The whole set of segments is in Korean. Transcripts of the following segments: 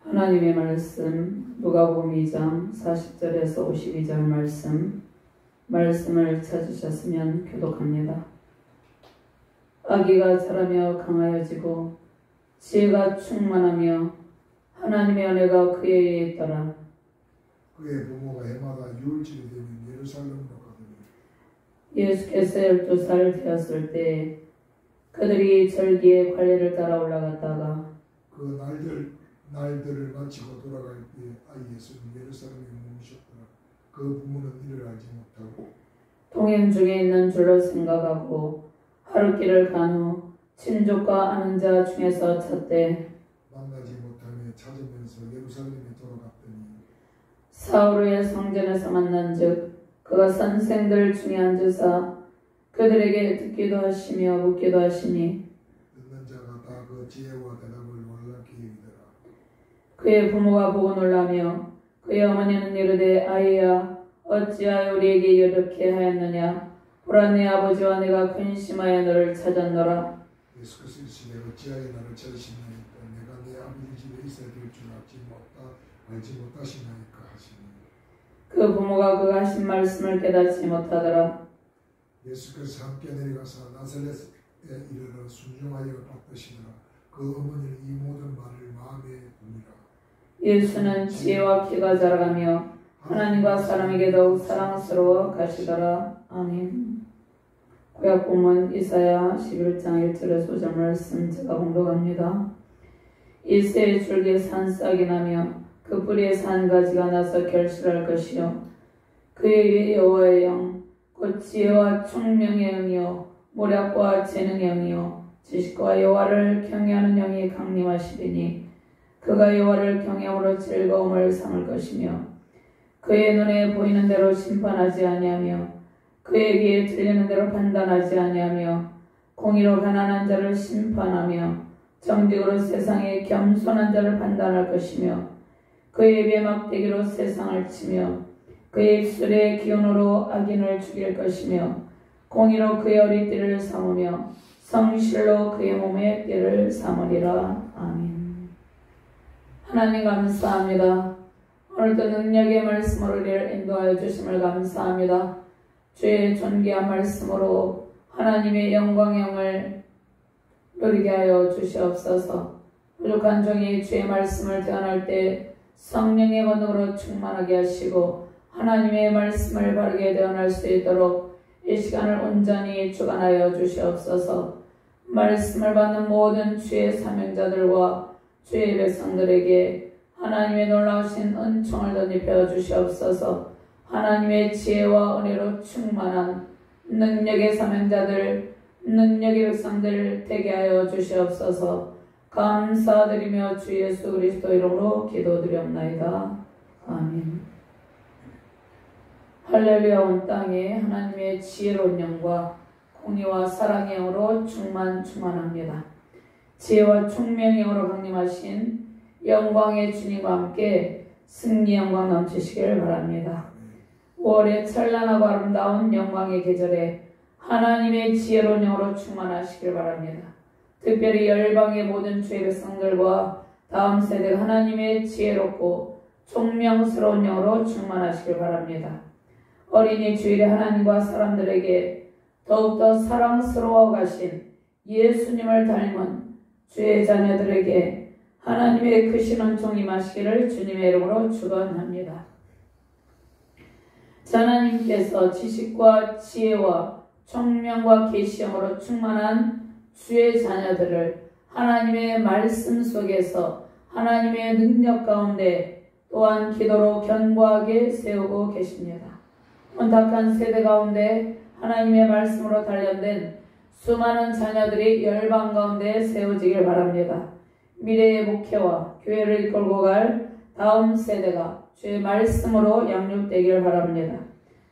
하나님의 말씀 누가복음 2장 40절에서 52절 말씀을 찾으셨으면 교독합니다. 아기가 자라며 강하여지고 지혜가 충만하며 하나님의 은혜가 그에 의해 있더라. 그의 부모가 해마다 유월절이 되면 예루살렘으로 가더니 예수께서 12살 되었을 때 그들이 절기의 관례를 따라 올라갔다가 그 날들을 마치고 돌아갈 때 아이 예수는 예루살렘에 머무셨더라. 그 부모는 이를 알지 못하고 동행 중에 있는 줄로 생각하고 하루길을 간 후 친족과 아는 자 중에서 찾되 만나지 못하며 찾으면서 예루살렘에 돌아갔더니 사흘 후에 성전에서 만난즉 그가 선생들 중에 앉으사 그들에게 듣기도 하시며 묻기도 하시니 듣는 자가 다 그 지혜와 대답을 놀랍게 여기더라. 그의 부모가 보고 놀라며 그의 어머니는 이르되 아이야 어찌하여 우리에게 이렇게 하였느냐 보라 네 아버지와 내가 근심하여 너를 찾았노라. 예수께서 이르시되 어찌하여 나를 찾으시나이까 내가 내 아버지 집에 있어야 될 줄 알지 못하시나이까 하시니 그 부모가 그가 하신 말씀을 깨닫지 못하더라. 예수께서 함께 내려가서 나사렛에 이르러 순종하여 받으시더라. 그 어머니는 이 모든 말을 마음에 두니라. 예수는 지혜와 키가 자라가며 하나님과 사람에게 더욱 사랑스러워 가시더라. 아멘. 구약 본문 이사야 11장 1절에서 5절 말씀 제가 공독합니다. 일세의 줄기에 산싹이 나며 그 뿌리에 산가지가 나서 결실할 것이요 그의 위에 여호와의 영 곧 지혜와 총명의 영이요 모략과 재능의 영이요 지식과 여호와를 경외하는 영이 강림하시리니 그가 여호와를 경외함으로 즐거움을 삼을 것이며 그의 눈에 보이는 대로 심판하지 아니하며 그의 귀에 들리는 대로 판단하지 아니하며 공의로 가난한 자를 심판하며 정직으로 세상에 겸손한 자를 판단할 것이며 그의 입에 막대기로 세상을 치며 그의 입술의 기운으로 악인을 죽일 것이며 공의로 그의 허리띠를 삼으며 성실로 그의 몸에 띠를 삼으리라. 아멘. 하나님 감사합니다. 오늘도 능력의 말씀으로 우리를 인도하여 주심을 감사합니다. 주의 존귀한 말씀으로 하나님의 영광을 누리게 하여 주시옵소서. 부족한 종이 주의 말씀을 대언할 때 성령의 권능으로 충만하게 하시고 하나님의 말씀을 바르게 대언할 수 있도록 이 시간을 온전히 주관하여 주시옵소서. 말씀을 받는 모든 주의 사명자들과 주의 백성들에게 하나님의 놀라우신 은총을 덧입혀 주시옵소서. 하나님의 지혜와 은혜로 충만한 능력의 사명자들, 능력의 백성들 되게 하여 주시옵소서. 감사드리며 주 예수 그리스도 이름으로 기도드리옵나이다. 아멘. 할렐루야. 온 땅에 하나님의 지혜로운 영과 공의와 사랑의 영으로 충만합니다. 지혜와 총명의 영으로 강림하신 영광의 주님과 함께 승리 영광 넘치시길 바랍니다. 5월의 찬란하고 아름다운 영광의 계절에 하나님의 지혜로운 영으로 충만하시길 바랍니다. 특별히 열방의 모든 주의 백성들과 다음 세대가 하나님의 지혜롭고 총명스러운 영으로 충만하시길 바랍니다. 어린이 주일에 하나님과 사람들에게 더욱더 사랑스러워 가신 예수님을 닮은 주의 자녀들에게 하나님의 크신 은총이 임하시기를 주님의 이름으로 축원합니다. 하나님께서 지식과 지혜와 총명과 계시형으로 충만한 주의 자녀들을 하나님의 말씀 속에서 하나님의 능력 가운데 또한 기도로 견고하게 세우고 계십니다. 혼탁한 세대 가운데 하나님의 말씀으로 단련된 수많은 자녀들이 열방 가운데 세워지길 바랍니다. 미래의 목회와 교회를 이끌고 갈 다음 세대가 주의 말씀으로 양육되기를 바랍니다.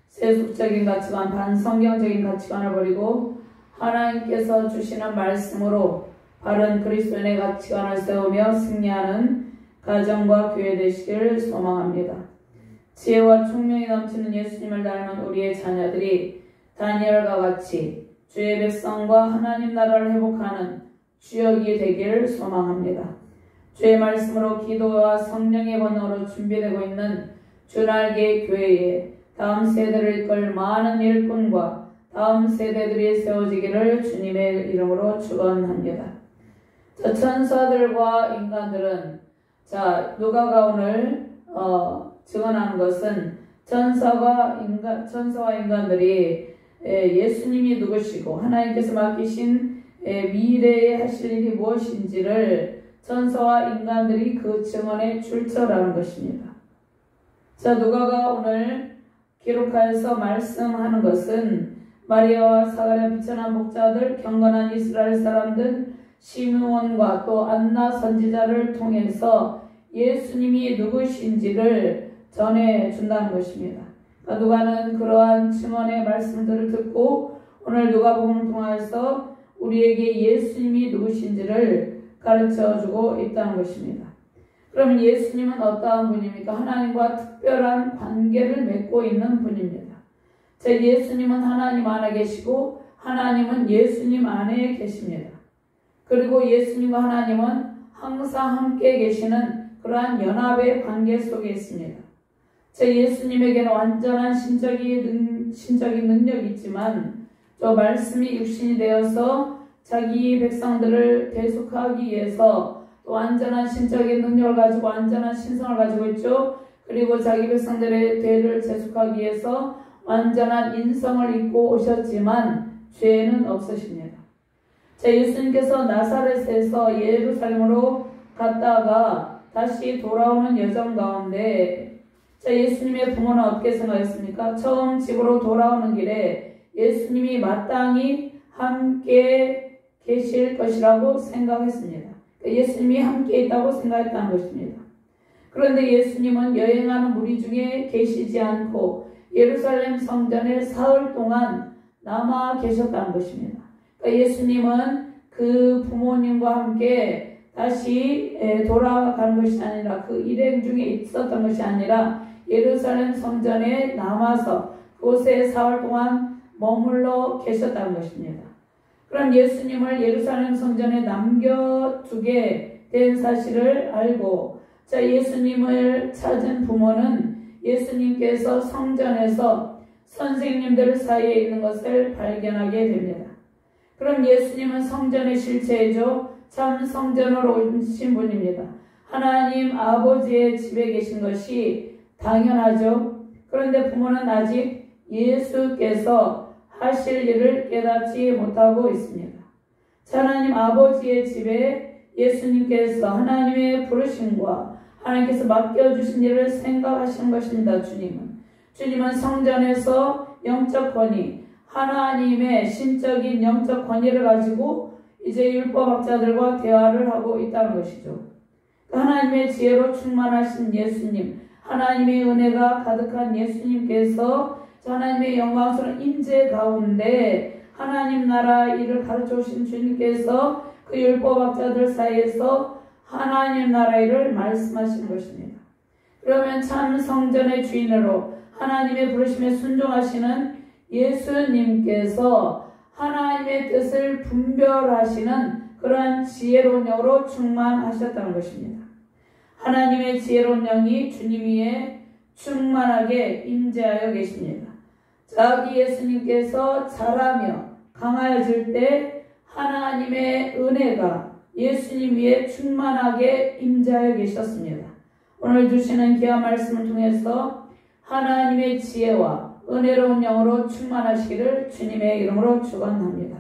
세속적인 가치관, 반성경적인 가치관을 버리고 하나님께서 주시는 말씀으로 바른 그리스도인의 가치관을 세우며 승리하는 가정과 교회 되시기를 소망합니다. 지혜와 총명이 넘치는 예수님을 닮은 우리의 자녀들이 다니엘과 같이 주의 백성과 하나님 나라를 회복하는 주역이 되기를 소망합니다. 주의 말씀으로 기도와 성령의 권능으로 준비되고 있는 주날개 교회에 다음 세대를 이끌 많은 일꾼과 다음 세대들이 세워지기를 주님의 이름으로 축원합니다. 자, 천사들과 인간들은 누가가 오늘 증언하는 것은 천사와 인간들이 예수님이 누구시고 하나님께서 맡기신 미래에 하실 일이 무엇인지를 천사와 인간들이 그 증언에 출처라는 것입니다. 자, 누가가 오늘 기록하여서 말씀하는 것은 마리아와 사가랴 비천한 목자들, 경건한 이스라엘 사람들, 시므온과 또 안나 선지자를 통해서 예수님이 누구신지를 전해준다는 것입니다. 누가는 그러한 증언의 말씀들을 듣고 오늘 누가복음을 통해서 우리에게 예수님이 누구신지를 가르쳐주고 있다는 것입니다. 그러면 예수님은 어떠한 분입니까? 하나님과 특별한 관계를 맺고 있는 분입니다. 예수님은 하나님 안에 계시고 하나님은 예수님 안에 계십니다. 그리고 예수님과 하나님은 항상 함께 계시는 그러한 연합의 관계 속에 있습니다. 예수님에게는 완전한 신적인 능력이 있지만 저 말씀이 육신이 되어서 자기 백성들을 대속하기 위해서 또 완전한 신적인 능력을 가지고 완전한 신성을 가지고 있죠. 그리고 자기 백성들의 죄를 대속하기 위해서 완전한 인성을 입고 오셨지만 죄는 없으십니다. 예수님께서 나사렛에서 예루살렘으로 갔다가 다시 돌아오는 여정 가운데 예수님의 부모는 어떻게 생각했습니까? 처음 집으로 돌아오는 길에 예수님이 마땅히 함께 계실 것이라고 생각했습니다. 예수님이 함께 있다고 생각했다는 것입니다. 그런데 예수님은 여행하는 무리 중에 계시지 않고 예루살렘 성전에 사흘 동안 남아 계셨다는 것입니다. 예수님은 그 부모님과 함께 다시 돌아가는 것이 아니라 그 일행 중에 있었던 것이 아니라 예루살렘 성전에 남아서 그곳에 사흘 동안 머물러 계셨다는 것입니다. 그럼 예수님을 예루살렘 성전에 남겨두게 된 사실을 알고 예수님을 찾은 부모는 예수님께서 성전에서 선생님들 사이에 있는 것을 발견하게 됩니다. 그럼 예수님은 성전의 실체이죠. 참 성전으로 오신 분입니다. 하나님 아버지의 집에 계신 것이 당연하죠. 그런데 부모는 아직 예수께서 하실 일을 깨닫지 못하고 있습니다. 하나님 아버지의 집에 예수님께서 하나님의 부르심과 하나님께서 맡겨주신 일을 생각하시는 것입니다. 주님은 성전에서 영적 권위, 하나님의 신적인 영적 권위를 가지고 이제 율법학자들과 대화를 하고 있다는 것이죠. 하나님의 지혜로 충만하신 예수님, 하나님의 은혜가 가득한 예수님께서 하나님의 영광스러운 임재 가운데 하나님 나라 일을 가르쳐 오신 주님께서 그 율법학자들 사이에서 하나님 나라 일을 말씀하신 것입니다. 그러면 참 성전의 주인으로 하나님의 부르심에 순종하시는 예수님께서 하나님의 뜻을 분별하시는 그러한 지혜로운 영으로 충만하셨다는 것입니다. 하나님의 지혜로운 영이 주님 위에 충만하게 임재하여 계십니다. 자기 예수님께서 자라며 강하여질 때 하나님의 은혜가 예수님 위에 충만하게 임재하여 계셨습니다. 오늘 주시는 귀한 말씀을 통해서 하나님의 지혜와 은혜로운 영으로 충만하시기를 주님의 이름으로 축원합니다.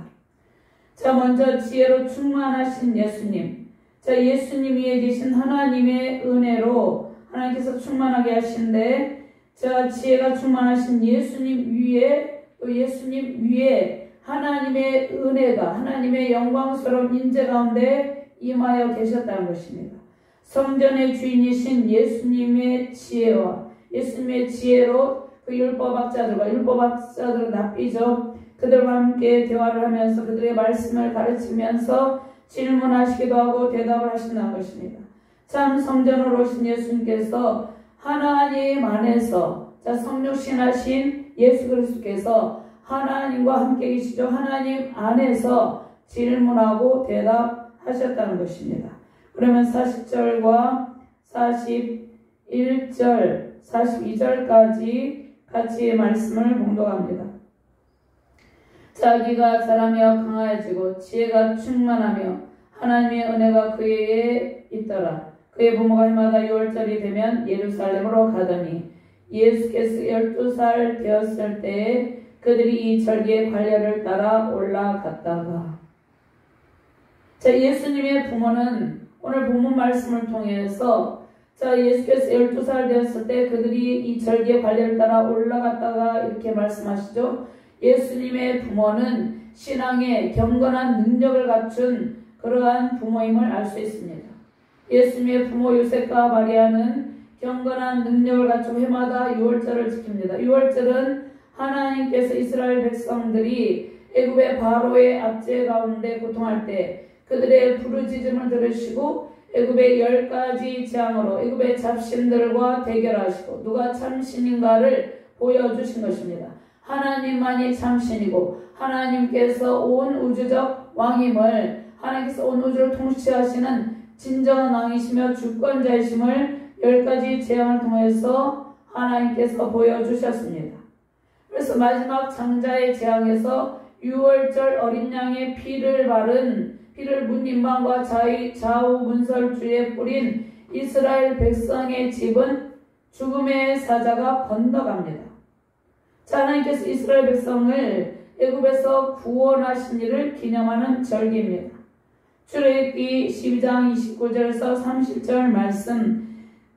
먼저 지혜로 충만하신 예수님, 예수님 위에 계신 하나님의 은혜로 하나님께서 충만하게 하신데 지혜가 충만하신 예수님 위에 또 예수님 위에 하나님의 은혜가 하나님의 영광스러운 인재 가운데 임하여 계셨다는 것입니다. 성전의 주인이신 예수님의 지혜와 예수님의 지혜로 그 율법학자들은 납비죠. 그들과 함께 대화를 하면서 그들의 말씀을 가르치면서 질문하시기도 하고 대답을 하신다는 것입니다. 참 성전으로 오신 예수님께서 하나님 안에서 성육신하신 예수 그리스도께서 하나님과 함께 계시죠. 하나님 안에서 질문하고 대답하셨다는 것입니다. 그러면 40절과 41절, 42절까지 같이 말씀을 봉독합니다. 자기가 자라며 강하여지고 지혜가 충만하며 하나님의 은혜가 그에게 있더라. 그의 부모가 해마다 6월절이 되면 예루살렘으로 가더니 예수께서 12살 되었을 때에 그들이 이 절기의 관례를 따라 올라갔다가, 자, 예수님의 부모는 오늘 본문 말씀을 통해서, 자, 예수께서 12살 되었을 때 그들이 이 절기의 관례를 따라 올라갔다가 이렇게 말씀하시죠. 예수님의 부모는 신앙에 경건한 능력을 갖춘 그러한 부모임을 알 수 있습니다. 예수님의 부모 요셉과 마리아는 경건한 능력을 갖추고 해마다 6월절을 지킵니다. 6월절은 하나님께서 이스라엘 백성들이 애굽의 바로의 압제 가운데 고통할 때 그들의 부르짖음을 들으시고 애굽의 10가지 재앙으로 애굽의 잡신들과 대결하시고 누가 참신인가를 보여주신 것입니다. 하나님만이 참신이고 하나님께서 온 우주적 왕임을, 하나님께서 온 우주를 통치하시는 진정한 왕이시며 주권자이심을 10가지 재앙을 통해서 하나님께서 보여주셨습니다. 그래서 마지막 장자의 재앙에서 6월절 어린 양의 피를 문림방과 좌우 문설주에 뿌린 이스라엘 백성의 집은 죽음의 사자가 건너갑니다. 자, 하나님께서 이스라엘 백성을 애굽에서 구원하신 일을 기념하는 절기입니다. 출애굽기 12장 29절에서 30절 말씀,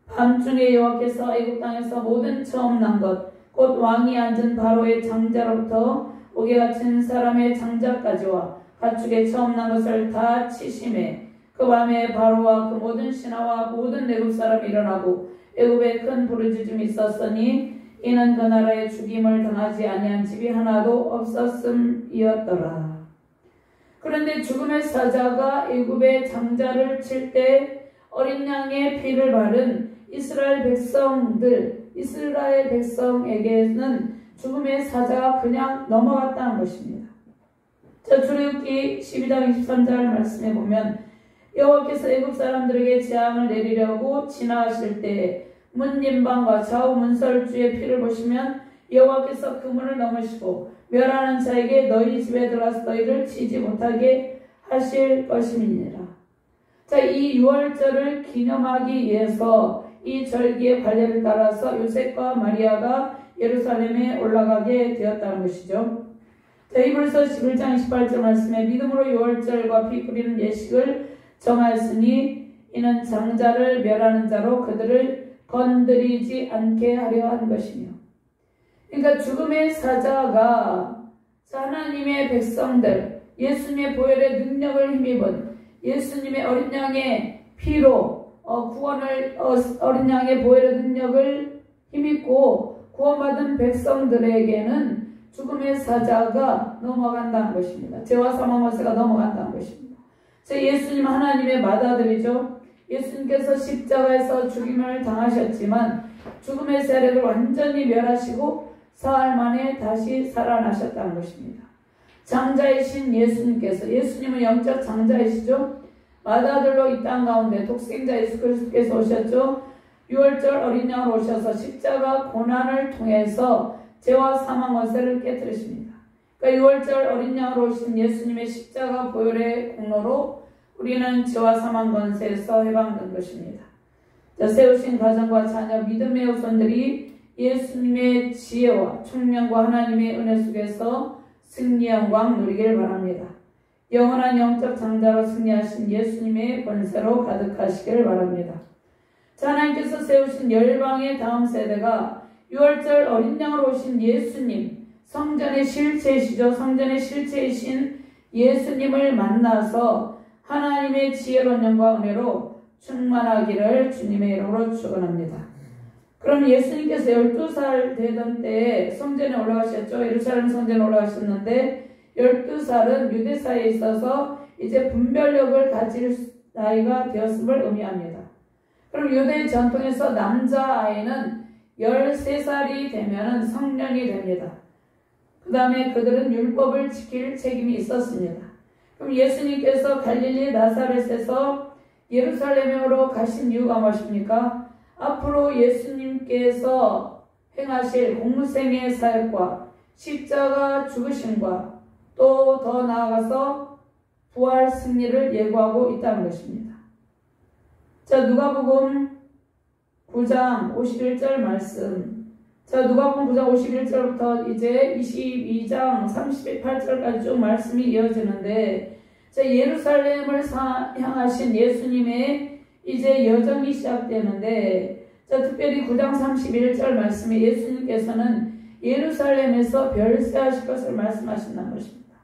밤중에 여호와께서 애굽 땅에서 모든 처음 난 것, 곧 왕이 앉은 바로의 장자로부터 옥에 갇힌 사람의 장자까지와 가축의 처음 난 것을 다 치심해 그 밤에 바로와 그 모든 신하와 모든 애굽 사람이 일어나고 애굽에 큰 부르짖음이 있었으니 이는 그 나라에 죽임을 당하지 아니한 집이 하나도 없었음이었더라. 그런데 죽음의 사자가 애굽의 장자를 칠 때 어린 양의 피를 바른 이스라엘 백성에게는 죽음의 사자가 그냥 넘어갔다는 것입니다. 자, 출애굽기 12장 23절 말씀에 보면 여호와께서 애굽 사람들에게 재앙을 내리려고 지나가실 때 문림방과 좌우 문설주의 피를 보시면 여호와께서 그 문을 넘으시고 멸하는 자에게 너희 집에 들어가서 너희를 치지 못하게 하실 것임이니라. 자, 이 6월절을 기념하기 위해서 이 절기의 관례를 따라서 요셉과 마리아가 예루살렘에 올라가게 되었다는 것이죠. 자, 히브리서 11장 28절 말씀에 믿음으로 6월절과 피 뿌리는 예식을 정하였으니 이는 장자를 멸하는 자로 그들을 건드리지 않게 하려 한 것이며, 그러니까 죽음의 사자가 하나님의 백성들, 예수님의 보혈의 능력을 힘입은 예수님의 어린 양의 피로 어린 양의 보혈의 능력을 힘입고 구원받은 백성들에게는 죽음의 사자가 넘어간다는 것입니다. 죄와 사망 권세가 넘어간다는 것입니다. 예수님 하나님의 맏아들이죠. 예수님께서 십자가에서 죽임을 당하셨지만 죽음의 세력을 완전히 멸하시고 사흘 만에 다시 살아나셨다는 것입니다. 장자이신 예수님께서, 예수님은 영적 장자이시죠. 맏아들로 이 땅 가운데 독생자 예수 그리스도께서 오셨죠. 6월절 어린 양으로 오셔서 십자가 고난을 통해서 죄와 사망 권세를 깨뜨리십니다. 그러니까 6월절 어린 양으로 오신 예수님의 십자가 보혈의 공로로 우리는 죄와 사망 권세에서 해방된 것입니다. 자, 세우신 가정과 자녀, 믿음의 후손들이 예수님의 지혜와 총명과 하나님의 은혜 속에서 승리 영광 누리길 바랍니다. 영원한 영적 장자로 승리하신 예수님의 권세로 가득하시길 바랍니다. 자, 하나님께서 세우신 열방의 다음 세대가 6월절 어린 양으로 오신 예수님, 성전의 실체이시죠. 성전의 실체이신 예수님을 만나서 하나님의 지혜로운 영과 은혜로 충만하기를 주님의 이름으로 축원합니다. 그럼 예수님께서 12살 되던 때에 성전에 올라가셨죠. 예루살렘 성전에 올라가셨는데 12살은 유대사에 있어서 이제 분별력을 가질 나이가 되었음을 의미합니다. 그럼 유대 전통에서 남자아이는 13살이 되면 성년이 됩니다. 그 다음에 그들은 율법을 지킬 책임이 있었습니다. 그럼 예수님께서 갈릴리 나사렛에서 예루살렘으로 가신 이유가 무엇입니까? 앞으로 예수님께서 행하실 공생의 사역과 십자가 죽으심과 또 더 나아가서 부활 승리를 예고하고 있다는 것입니다. 자, 누가복음 9장 51절 말씀. 자, 누가복음 9장 51절부터 이제 22장 38절까지 쭉 말씀이 이어지는데, 자, 예루살렘을 향하신 예수님의 이제 여정이 시작되는데, 자, 특별히 9장 31절 말씀에 예수님께서는 예루살렘에서 별세하실 것을 말씀하신다는 것입니다.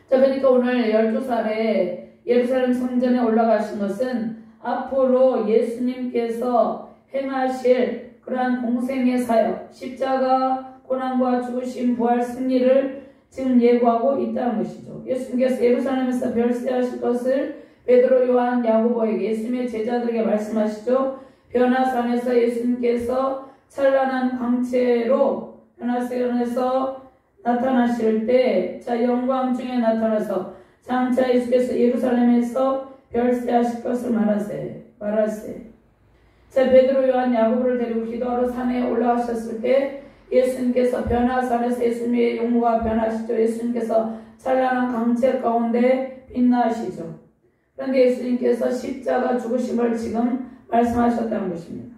자, 그러니까 오늘 12살에 예루살렘 성전에 올라가신 것은 앞으로 예수님께서 행하실 그러한 공생의 사역, 십자가, 고난과 죽으심, 부활, 승리를 지금 예고하고 있다는 것이죠. 예수님께서 예루살렘에서 별세하실 것을 베드로, 요한, 야고보에게, 예수님의 제자들에게 말씀하시죠. 변화산에서 예수님께서 찬란한 광채로 변화산에서 나타나실 때, 자, 영광 중에 나타나서 장차 예수께서 예루살렘에서 별세하실 것을 말하세. 자, 베드로, 요한, 야고보를 데리고 기도하러 산에 올라가셨을 때 예수님께서 변화산에서 예수님의 용모가 변하시죠. 예수님께서 찬란한 광채 가운데 빛나시죠. 그런데 예수님께서 십자가 죽으심을 지금 말씀하셨다는 것입니다.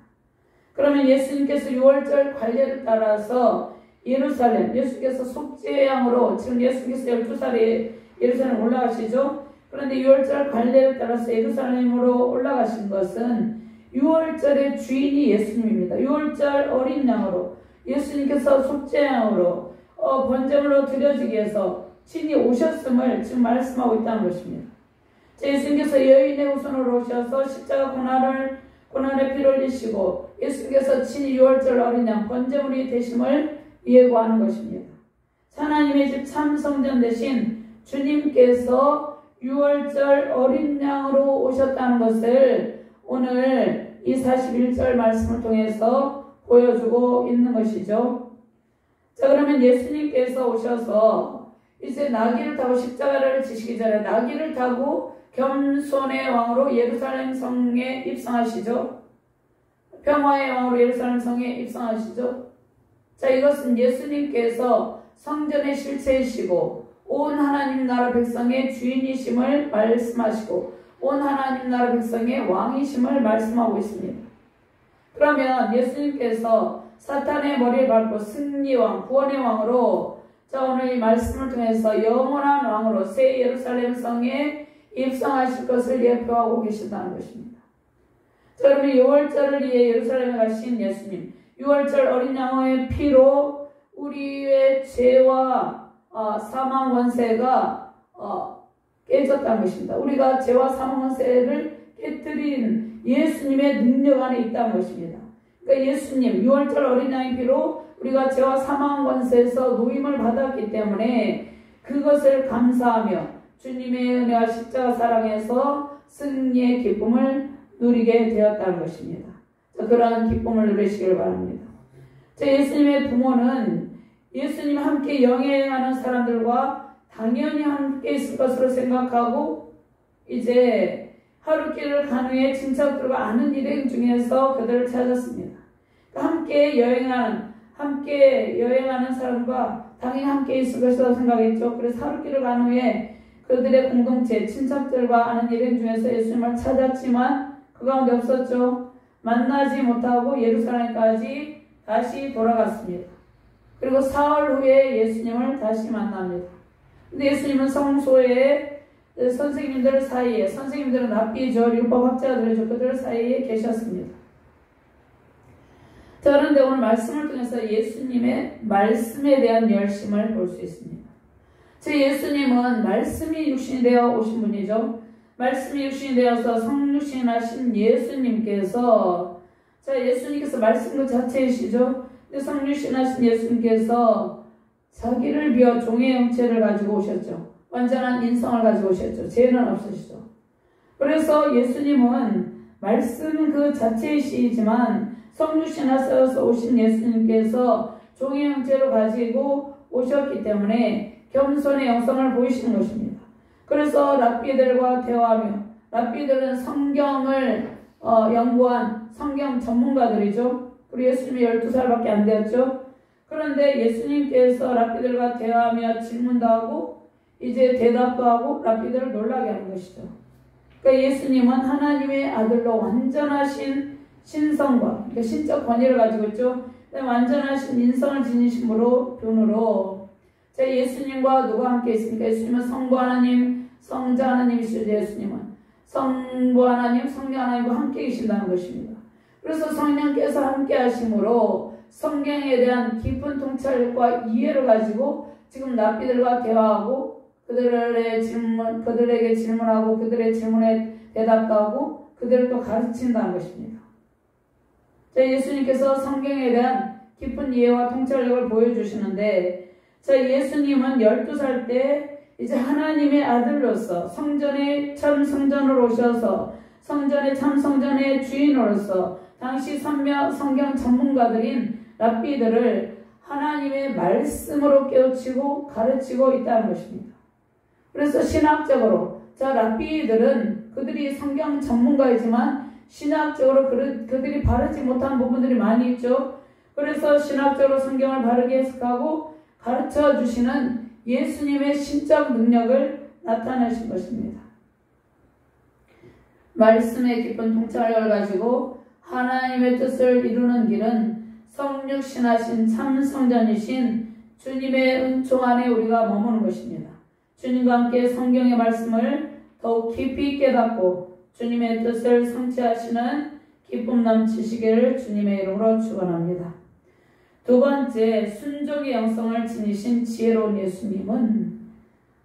그러면 예수님께서 6월절 관례를 따라서 예루살렘, 예수께서 속죄양으로, 지금 예수께서 12살에 예루살렘 올라가시죠. 그런데 6월절 관례를 따라서 예루살렘으로 올라가신 것은 6월절의 주인이 예수님입니다. 6월절 어린 양으로, 예수님께서 속죄양으로 번제물로 드려지기 위해서 친히 오셨음을 지금 말씀하고 있다는 것입니다. 예수님께서 여인의 후손으로 오셔서 십자가 고난의 피를 흘리시고 예수님께서 친히 6월절 어린 양 번제물이 되심을 예고하는 것입니다. 하나님의 집 참성전 대신 주님께서 6월절 어린 양으로 오셨다는 것을 오늘 이 41절 말씀을 통해서 보여주고 있는 것이죠. 자, 그러면 예수님께서 오셔서 이제 나귀를 타고 십자가를 지시기 전에 나귀를 타고 겸손의 왕으로 예루살렘 성에 입성하시죠. 평화의 왕으로 예루살렘 성에 입성하시죠. 자, 이것은 예수님께서 성전의 실체이시고 온 하나님 나라 백성의 주인이심을 말씀하시고 온 하나님 나라 백성의 왕이심을 말씀하고 있습니다. 그러면 예수님께서 사탄의 머리를 밟고 승리왕, 구원의 왕으로, 자, 오늘 이 말씀을 통해서 영원한 왕으로 새 예루살렘 성에 입성하실 것을 예표하고 계신다는 것입니다. 자, 그러면 6월절을 위해 예루살렘에 가신 예수님, 6월절 어린 양의 피로 우리의 죄와 사망 권세가 깨졌다는 것입니다. 우리가 죄와 사망 권세를 깨뜨린 예수님의 능력 안에 있다는 것입니다. 그러니까 예수님 6월절 어린 양의 피로 우리가 죄와 사망 권세에서 노임을 받았기 때문에 그것을 감사하며 주님의 은혜와 십자가 사랑에서 승리의 기쁨을 누리게 되었다는 것입니다. 자, 그러한 기쁨을 누리시길 바랍니다. 자, 예수님의 부모는 예수님 함께 영행하는 사람들과 당연히 함께 있을 것으로 생각하고 이제 하루길을 간 후에 친척들과 아는 일행 중에서 그들을 찾았습니다. 함께 여행하는 사람과 당연히 함께 있을 것이라고 생각했죠. 그래서 하루길을 간 후에 그들의 공동체, 친척들과 아는 일행 중에서 예수님을 찾았지만 그 가운데 없었죠. 만나지 못하고 예루살렘까지 다시 돌아갔습니다. 그리고 사흘 후에 예수님을 다시 만납니다. 근데 예수님은 성소에 선생님들 사이에, 선생님들은 랍비죠, 율법 학자들이죠, 그들 사이에 계셨습니다. 자, 그런데 오늘 말씀을 통해서 예수님의 말씀에 대한 열심을 볼 수 있습니다. 제 예수님은 말씀이 육신이 되어 오신 분이죠. 말씀이 육신이 되어서 성육신하신 예수님께서, 자, 예수님께서 말씀 그 자체이시죠. 근데 성육신하신 예수님께서 자기를 비워 종의 형체를 가지고 오셨죠. 완전한 인성을 가지고 오셨죠. 죄는 없으시죠. 그래서 예수님은 말씀 그 자체이시지만 성육신하셔서 오신 예수님께서 종의 형체로 가지고 오셨기 때문에 겸손의 영성을 보이시는 것입니다. 그래서 랍비들과 대화하며 랍비들은 성경을 연구한 성경 전문가들이죠. 그리고 예수님이 12살밖에 안 되었죠. 그런데 예수님께서 랍비들과 대화하며 질문도 하고 이제 대답도 하고 랍비들을 놀라게 하는 것이죠. 그러니까 예수님은 하나님의 아들로 완전하신 신성과 그러니까 신적 권위를 가지고 있죠. 완전하신 인성을 지니신 분으로 예수님과 누가 함께 있습니까? 예수님은 성부 하나님, 성자 하나님이시죠. 예수님은 성부 하나님, 성령 하나님과 함께 계신다는 것입니다. 그래서 성령께서 함께 하심으로 성경에 대한 깊은 통찰력과 이해를 가지고 지금 랍비들과 대화하고 그들에게 질문하고 그들의 질문에 대답도 하고 그들을 또 가르친다는 것입니다. 예수님께서 성경에 대한 깊은 이해와 통찰력을 보여주시는데 예수님은 12살 때 이제 하나님의 아들로서 성전의 참 성전으로 오셔서 성전의 참 성전의 주인으로서 당시 성경 전문가들인 랍비들을 하나님의 말씀으로 깨우치고 가르치고 있다는 것입니다. 그래서 신학적으로 랍비들은 그들이 성경 전문가이지만 신학적으로 그들이 바르지 못한 부분들이 많이 있죠. 그래서 신학적으로 성경을 바르게 해석하고 가르쳐 주시는 예수님의 신적 능력을 나타내신 것입니다. 말씀의 깊은 통찰력을 가지고 하나님의 뜻을 이루는 길은 성육신하신 참 성전이신 주님의 은총 안에 우리가 머무는 것입니다. 주님과 함께 성경의 말씀을 더욱 깊이 깨닫고 주님의 뜻을 성취하시는 기쁨 넘치시기를 주님의 이름으로 축원합니다. 두 번째, 순종의 영성을 지니신 지혜로운 예수님은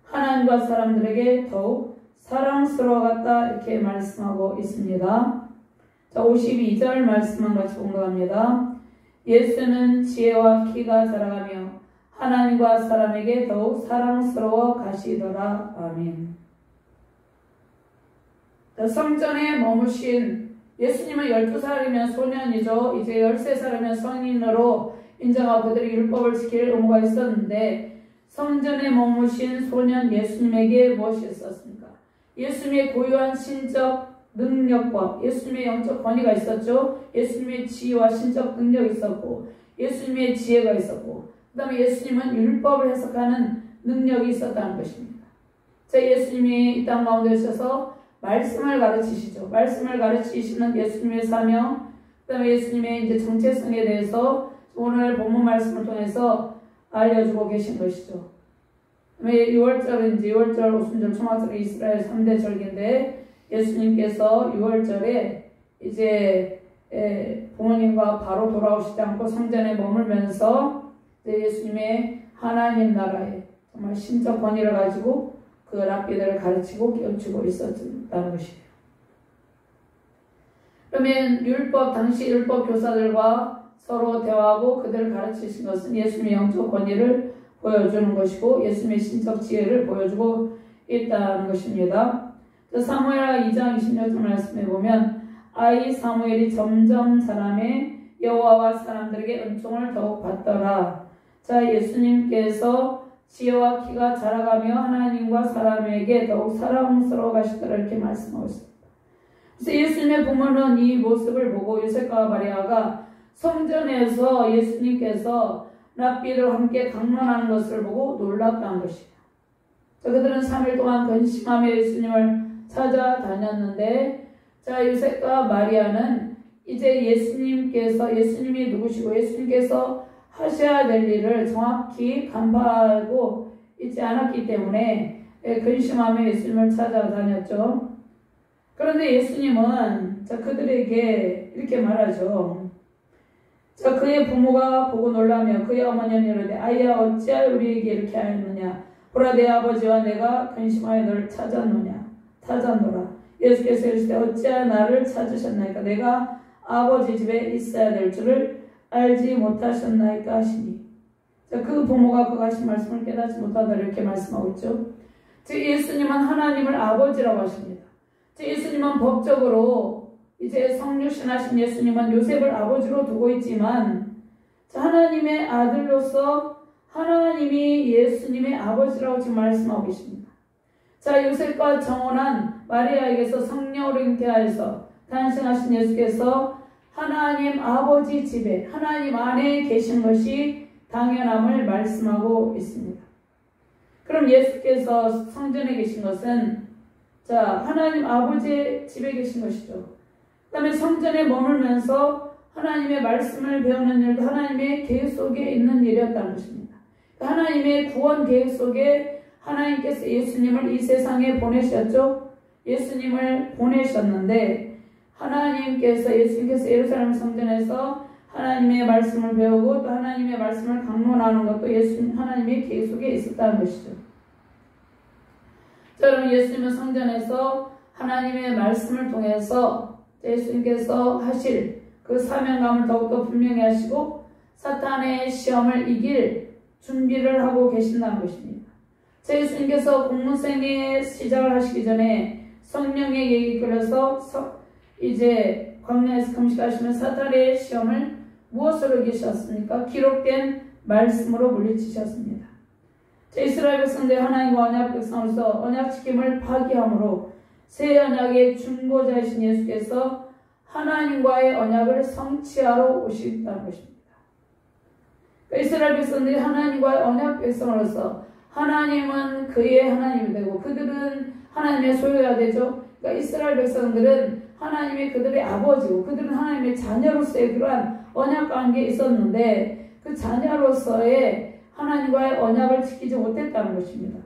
하나님과 사람들에게 더욱 사랑스러워갔다 이렇게 말씀하고 있습니다. 52절 말씀만 같이 공부합니다. 예수는 지혜와 키가 자라가며 하나님과 사람에게 더욱 사랑스러워 가시더라. 아멘. 성전에 머무신 예수님은 12살이면 소년이죠. 이제 13살이면 성인으로 인정하고 그들이 율법을 지킬 의무가 있었는데 성전에 머무신 소년 예수님에게 무엇이 있었습니까? 예수님의 고유한 신적 능력과 예수님의 영적 권위가 있었죠. 예수님의 지혜와 신적 능력이 있었고 예수님의 지혜가 있었고 그 다음에 예수님은 율법을 해석하는 능력이 있었다는 것입니다. 예수님이 이 땅 가운데 오셔서 말씀을 가르치시죠. 말씀을 가르치시는 예수님의 사명, 그 다음에 예수님의 이제 정체성에 대해서 오늘 본문 말씀을 통해서 알려주고 계신 것이죠. 6월절인지 6월절, 오순절, 초막절 이스라엘 3대 절기인데 예수님께서 6월절에 이제 부모님과 바로 돌아오시지 않고 성전에 머물면서 예수님의 하나님 나라에 정말 신적 권위를 가지고 그 랍비들을 가르치고 깨우치고 있었다는 것이에요. 그러면 당시 율법 교사들과 서로 대화하고 그들을 가르치신 것은 예수님의 영적 권위를 보여주는 것이고 예수님의 신적 지혜를 보여주고 있다는 것입니다. 사무엘하 2장 26절 말씀해 보면 아이 사무엘이 점점 자라매 여호와와 사람들에게 은총을 더욱 받더라. 예수님께서 지혜와 키가 자라가며 하나님과 사람에게 더욱 사랑스러워 가시더라 이렇게 말씀하고 있습니다. 그래서 예수님의 부모는 이 모습을 보고 요셉과 마리아가 성전에서 예수님께서 랍비들과 함께 강론하는 것을 보고 놀랐다는 것이에요. 그들은 3일 동안 근심하며 예수님을 찾아다녔는데 요셉과 마리아는 이제 예수님이 누구시고 예수님께서 하셔야 될 일을 정확히 간파하고 있지 않았기 때문에 근심하며 예수님을 찾아다녔죠. 그런데 예수님은 그들에게 이렇게 말하죠. 그의 부모가 보고 놀라며 그의 어머니는 이르되 아이야 어찌하여 우리에게 이렇게 하였느냐 보라 내 아버지와 내가 근심하여 너를 찾았노라. 예수께서 이르시되 어찌하여 나를 찾으셨나이까 내가 아버지 집에 있어야 될 줄을 알지 못하셨나이까 하시니 그 부모가 그가 하신 말씀을 깨닫지 못하다 이렇게 말씀하고 있죠. 예수님은 하나님을 아버지라고 하십니다. 예수님은 법적으로 이제 성육신하신 예수님은 요셉을 아버지로 두고 있지만 하나님의 아들로서 하나님이 예수님의 아버지라고 지금 말씀하고 계십니다. 자, 요셉과 정혼한 마리아에게서 성령으로 잉태하여서 탄생하신 예수께서 하나님 아버지 집에 하나님 안에 계신 것이 당연함을 말씀하고 있습니다. 그럼 예수께서 성전에 계신 것은 자, 하나님 아버지의 집에 계신 것이죠. 그 다음에 성전에 머물면서 하나님의 말씀을 배우는 일도 하나님의 계획 속에 있는 일이었다는 것입니다. 하나님의 구원 계획 속에 하나님께서 예수님을 이 세상에 보내셨죠. 예수님을 보내셨는데 예수님께서 예루살렘 성전에서 하나님의 말씀을 배우고 또 하나님의 말씀을 강론하는 것도 하나님의 계획 속에 있었다는 것이죠. 자, 그럼 예수님은 성전에서 하나님의 말씀을 통해서 예수님께서 하실 그 사명감을 더욱더 분명히 하시고 사탄의 시험을 이길 준비를 하고 계신다는 것입니다. 자, 예수님께서 공무생의 시작을 하시기 전에 성령에게 이끌어서 이제 광야에서 금식하시면 사탄의 시험을 무엇으로 이기셨습니까? 기록된 말씀으로 물리치셨습니다. 자, 이스라엘 백성들이 하나님과 언약 백성으로서 언약 지킴을 파기함으로 새 언약의 중보자이신 예수께서 하나님과의 언약을 성취하러 오셨다는 것입니다. 그러니까 이스라엘 백성들이 하나님과의 언약 백성으로서 하나님은 그의 하나님이 되고 그들은 하나님의 소유가 되죠. 그러니까 이스라엘 백성들은 하나님이 그들의 아버지고 그들은 하나님의 자녀로서의 그러한 언약 관계에 있었는데 그 자녀로서의 하나님과의 언약을 지키지 못했다는 것입니다.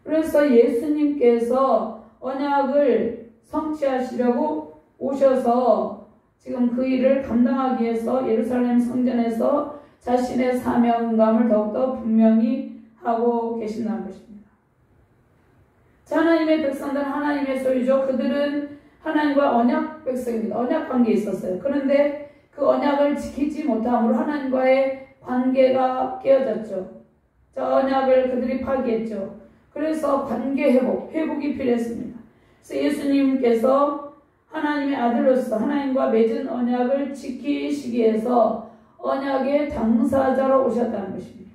그래서 예수님께서 언약을 성취하시려고 오셔서 지금 그 일을 감당하기 위해서 예루살렘 성전에서 자신의 사명감을 더욱더 분명히 하고 계신다는 것입니다. 자, 하나님의 백성들은 하나님의 소유죠. 그들은 하나님과 언약 백성입니다. 언약 관계에 있었어요. 그런데 그 언약을 지키지 못함으로 하나님과의 관계가 깨어졌죠. 자, 언약을 그들이 파기했죠. 그래서 관계 회복이 필요했습니다. 그래서 예수님께서 하나님의 아들로서 하나님과 맺은 언약을 지키시기 위해서 언약의 당사자로 오셨다는 것입니다.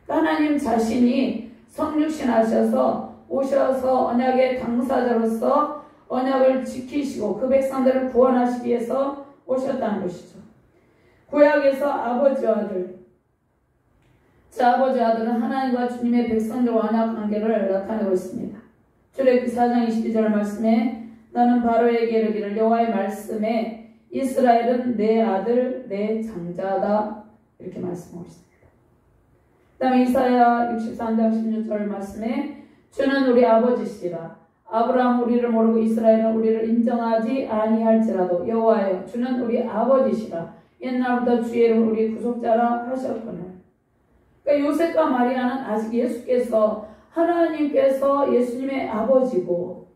하나님 자신이 성육신 하셔서 오셔서 언약의 당사자로서 언약을 지키시고 그 백성들을 구원하시기 위해서 오셨다는 것이죠. 구약에서 아버지와 아들. 자, 아버지와 아들은 하나님과 주님의 백성들과 언약 관계를 나타내고 있습니다. 출애굽기 4장 22절 말씀에 너는 바로에게 이르기를 여호와의 말씀에 이스라엘은 내 아들 내 장자다 이렇게 말씀하고 있습니다. 그 다음에 이사야 63장 16절 말씀에 주는 우리 아버지시라 아브라함 우리를 모르고 이스라엘은 우리를 인정하지 아니할지라도 여호와여 주는 우리 아버지시라 옛날부터 주의 이름 우리 구속자라 하셨거늘. 그러니까 요셉과 마리아는 아직 하나님께서 예수님의 아버지고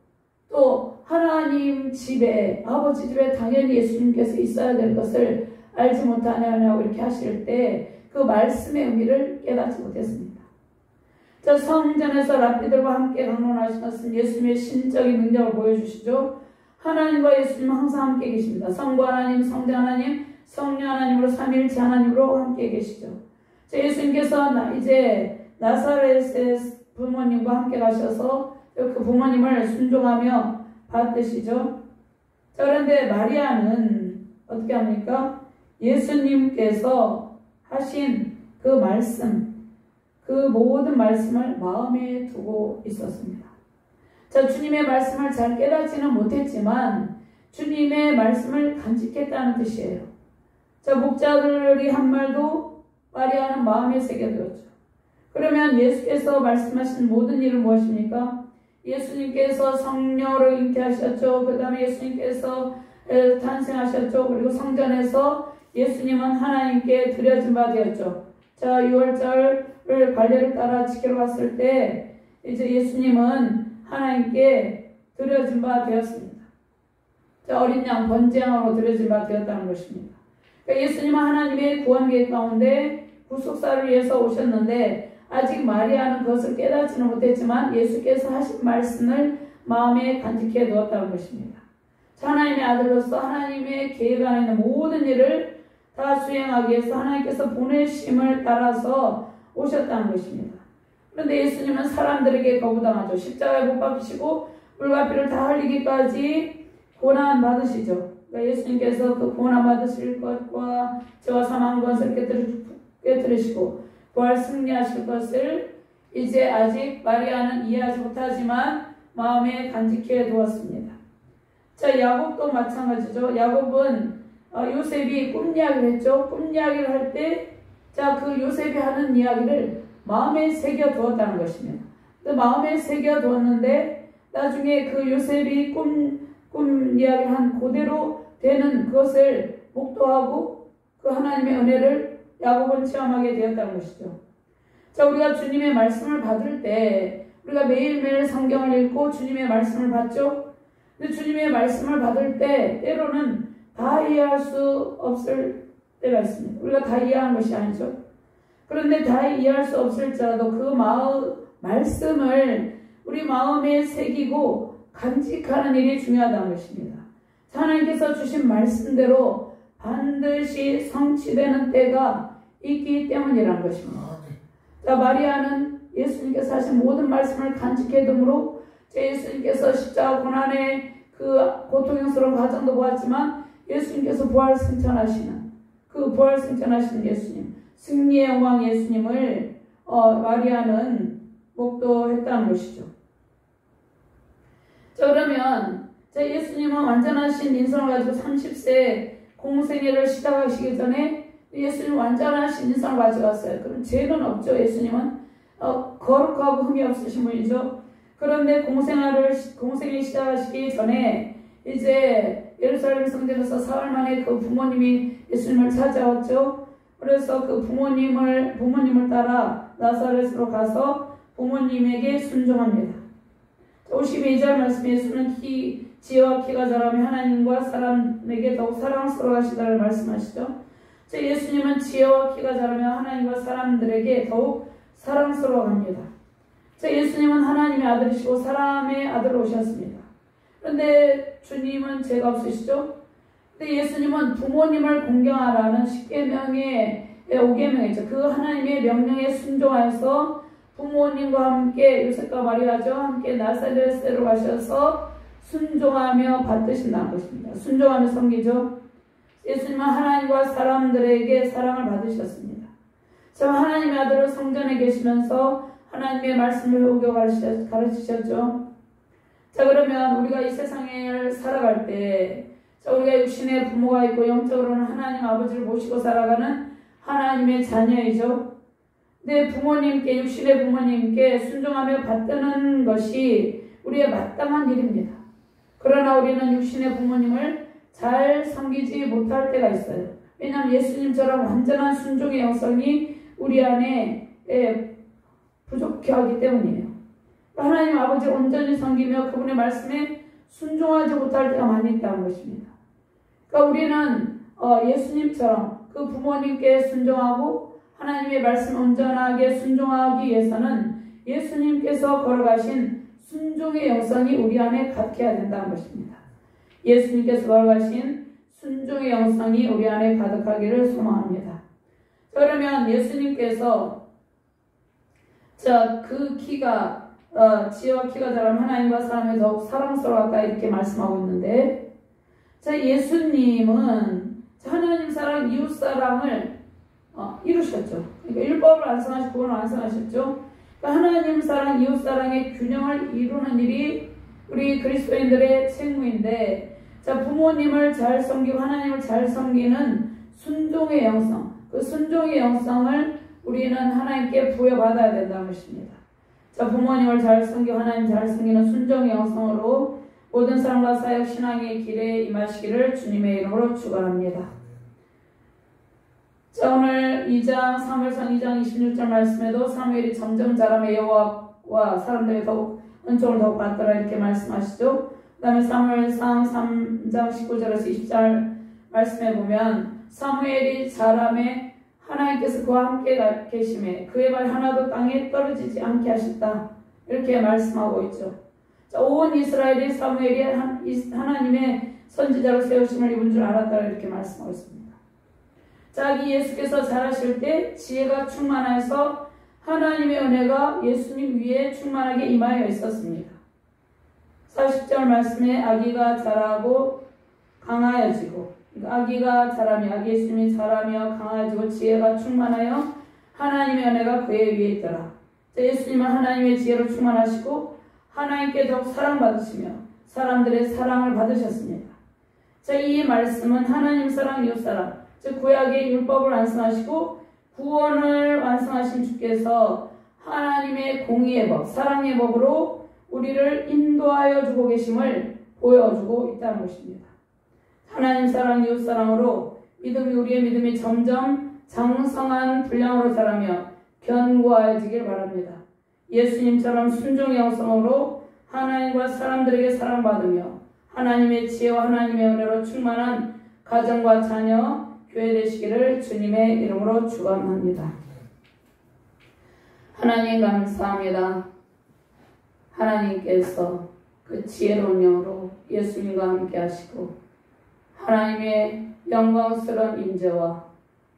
또 하나님 집에 아버지 집에 당연히 예수님께서 있어야 될 것을 알지 못하냐고 이렇게 하실 때 그 말씀의 의미를 깨닫지 못했습니다. 자, 성전에서 랍비들과 함께 강론하신 것은 예수님의 신적인 능력을 보여주시죠. 하나님과 예수님은 항상 함께 계십니다. 성부 하나님, 성자 하나님, 성령 하나님으로 삼위일체 하나님으로 함께 계시죠. 자, 예수님께서 이제 나사렛의 부모님과 함께 가셔서 그 부모님을 순종하며 받으시죠. 자, 그런데 마리아는 어떻게 합니까? 예수님께서 하신 그 말씀, 그 모든 말씀을 마음에 두고 있었습니다. 자, 주님의 말씀을 잘 깨닫지는 못했지만 주님의 말씀을 간직했다는 뜻이에요. 자, 목자들이 한 말도 마리아는 마음에 새겨두었죠. 그러면 예수께서 말씀하신 모든 일은 무엇입니까? 예수님께서 성령으로 잉태하셨죠. 그 다음에 예수님께서 탄생하셨죠. 그리고 성전에서 예수님은 하나님께 드려진 바 되었죠. 자, 6월절을 관례를 따라 지키러 갔을 때 이제 예수님은 하나님께 드려진 바 되었습니다. 자, 어린 양 번제양으로 드려진 바 되었다는 것입니다. 그러니까 예수님은 하나님의 구원 계획 가운데 구속사를 위해서 오셨는데 아직 마리아는 그것을 깨닫지는 못했지만 예수께서 하신 말씀을 마음에 간직해 두었다는 것입니다. 자, 하나님의 아들로서 하나님의 계획 안에 있는 모든 일을 다 수행하기 위해서 하나님께서 보내심을 따라서 오셨다는 것입니다. 그런데 예수님은 사람들에게 거부당하죠. 십자가에 못 박히시고 물과 피를 다 흘리기까지 고난 받으시죠. 그러니까 예수님께서 그 고난 받으실 것과 죄와 사망 것을 깨뜨리시고 부활 승리하실 것을 이제 아직 마리아는 이해하지 못하지만 마음에 간직해 두었습니다. 자, 야곱도 마찬가지죠. 야곱은 요셉이 꿈 이야기를 했죠. 꿈 이야기를 할 때, 자, 그 요셉이 하는 이야기를 마음에 새겨 두었다는 것입니다. 마음에 새겨 두었는데, 나중에 그 요셉이 꿈 이야기를 한 그대로 되는 그것을 목도하고 그 하나님의 은혜를 야곱은 체험하게 되었다는 것이죠. 자, 우리가 주님의 말씀을 받을 때, 우리가 매일매일 성경을 읽고 주님의 말씀을 받죠. 근데 주님의 말씀을 받을 때 때로는 다 이해할 수 없을 때가 있습니다. 우리가 다 이해하는 것이 아니죠. 그런데 다 이해할 수 없을지라도 그 말씀을 우리 마음에 새기고 간직하는 일이 중요하다는 것입니다. 하나님께서 주신 말씀대로 반드시 성취되는 때가 있기 때문이라는 것입니다. 자, 마리아는 예수님께서 하신 모든 말씀을 간직해둠으로 예수님께서 십자가 고난의 그 고통스러운 과정도 보았지만 예수님께서 부활 승천하시는 그 부활 승천하시는 예수님, 승리의 영광 예수님을 마리아는 목도했다는 것이죠. 자, 그러면 예수님은 완전하신 인성을 가지고 30세 공생애를 시작하시기 전에 예수님은 완전하신 인성을 가지고 왔어요. 그럼 죄는 없죠. 예수님은 거룩하고 흠이 없으신 분이죠. 그런데 공생이 시작하시기 전에 이제 예루살렘 성전에서 사흘 만에 그 부모님이 예수님을 찾아왔죠. 그래서 그 부모님을 따라 나사렛으로 가서 부모님에게 순종합니다. 52절 말씀, 예수는 지혜와 키가 자라며 하나님과 사람에게 더욱 사랑스러워하시다를 말씀하시죠. 예수님은 지혜와 키가 자라며 하나님과 사람들에게 더욱 사랑스러워합니다. 예수님은 하나님의 아들이시고 사람의 아들로 오셨습니다. 그런데 주님은 죄가 없으시죠? 근데 예수님은 부모님을 공경하라는 10계명의 5계명이죠. 그 하나님의 명령에 순종하여서 부모님과 함께 요셉과 마리아죠. 함께 나사렛으로 가셔서 순종하며 받으신다는 것입니다. 순종하며 섬기죠. 예수님은 하나님과 사람들에게 사랑을 받으셨습니다. 참 하나님의 아들을 성전에 계시면서 하나님의 말씀을 배우고 가르치셨죠. 자, 그러면 우리가 이 세상을 살아갈 때, 자, 우리가 육신의 부모가 있고 영적으로는 하나님 아버지를 모시고 살아가는 하나님의 자녀이죠. 근데 부모님께, 육신의 부모님께 순종하며 받드는 것이 우리의 마땅한 일입니다. 그러나 우리는 육신의 부모님을 잘 섬기지 못할 때가 있어요. 왜냐하면 예수님처럼 완전한 순종의 영성이 우리 안에 부족해 하기 때문이에요. 하나님 아버지를 온전히 섬기며 그분의 말씀에 순종하지 못할 때가 많이 있다는 것입니다. 그러니까 우리는 예수님처럼 그 부모님께 순종하고 하나님의 말씀 온전하게 순종하기 위해서는 예수님께서 걸어가신 순종의 영성이 우리 안에 가득해야 된다는 것입니다. 예수님께서 걸어가신 순종의 영성이 우리 안에 가득하기를 소망합니다. 그러면 예수님께서 그 키가 지혜와 키가 자라면 하나님과 사람에 더욱 사랑스러웠다 이렇게 말씀하고 있는데, 예수님은 하나님 사랑, 이웃 사랑을 이루셨죠. 그러니까 율법을 완성하시고 구원을 완성하셨죠. 그러니까 하나님 사랑, 이웃 사랑의 균형을 이루는 일이 우리 그리스도인들의 책무인데, 부모님을 잘 섬기고 하나님을 잘 섬기는 순종의 영성, 그 순종의 영성을 우리는 하나님께 부여받아야 된다는 것입니다. 부모님을 잘 섬기고 하나님 잘 섬기는 순종의 영성으로 모든 사람과 사역 신앙의 길에 임하시기를 주님의 이름으로 축원합니다. 오늘 2장 사무엘상 2장 26절 말씀에도 사무엘이 점점 자라며 여호와와 사람들이 더욱 은총을 더욱 받더라 이렇게 말씀하시죠. 그 다음에 사무엘상 3장 19절에서 20절 말씀에 보면 사무엘이 자라매 하나님께서 그와 함께 계심에 그의 말 하나도 땅에 떨어지지 않게 하셨다 이렇게 말씀하고 있죠. 온 이스라엘이 사무엘이 하나님의 선지자로 세우심을 입은 줄 알았다 이렇게 말씀하고 있습니다. 이 예수께서 자라실 때 지혜가 충만해서 하나님의 은혜가 예수님 위에 충만하게 임하여 있었습니다. 40절 말씀에 아기가 자라고 강하여지고, 아기가 자라며, 아기 예수님이 자라며 강하여지고 지혜가 충만하여 하나님의 은혜가 그의 위에 있더라. 예수님은 하나님의 지혜로 충만하시고 하나님께 더욱 사랑받으시며 사람들의 사랑을 받으셨습니다. 이 말씀은 하나님 사랑, 이웃 사랑, 즉 구약의 율법을 완성하시고 구원을 완성하신 주께서 하나님의 공의의 법, 사랑의 법으로 우리를 인도하여 주고 계심을 보여주고 있다는 것입니다. 하나님 사랑, 이웃 사랑으로 우리의 믿음이 점점 장성한 분량으로 자라며 견고해지길 바랍니다. 예수님처럼 순종의 영성으로 하나님과 사람들에게 사랑받으며 하나님의 지혜와 하나님의 은혜로 충만한 가정과 자녀, 교회 되시기를 주님의 이름으로 축원합니다. 하나님 감사합니다. 하나님께서 그 지혜로운 영으로 예수님과 함께 하시고 하나님의 영광스러운 임재와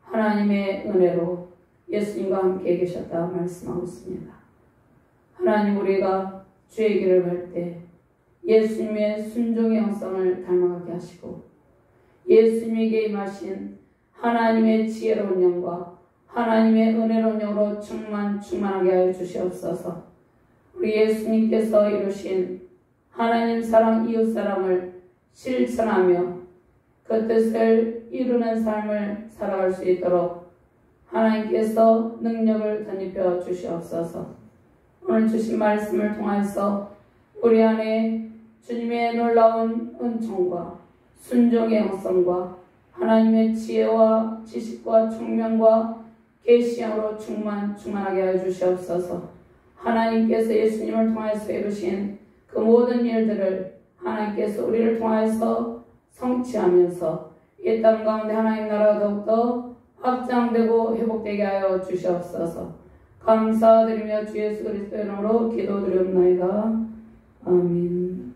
하나님의 은혜로 예수님과 함께 계셨다 말씀하고 있습니다. 하나님, 우리가 주의 길을 갈 때 예수님의 순종의 영성을 닮아가게 하시고 예수님에게 임하신 하나님의 지혜로운 영과 하나님의 은혜로운 영으로 충만하게 하여 주시옵소서. 우리 예수님께서 이루신 하나님 사랑, 이웃 사랑을 실천하며 그 뜻을 이루는 삶을 살아갈 수 있도록 하나님께서 능력을 덧입혀 주시옵소서. 오늘 주신 말씀을 통해서 우리 안에 주님의 놀라운 은총과 순종의 영성과 하나님의 지혜와 지식과 총명과 계시형으로 충만하게 하여 주시옵소서. 하나님께서 예수님을 통해서 이루신 그 모든 일들을 하나님께서 우리를 통해서 성취하면서 이 땅 가운데 하나님 나라가 더욱더 확장되고 회복되게 하여 주시옵소서. 감사드리며 주 예수 그리스도의 이름으로 기도드리옵나이다. 아멘.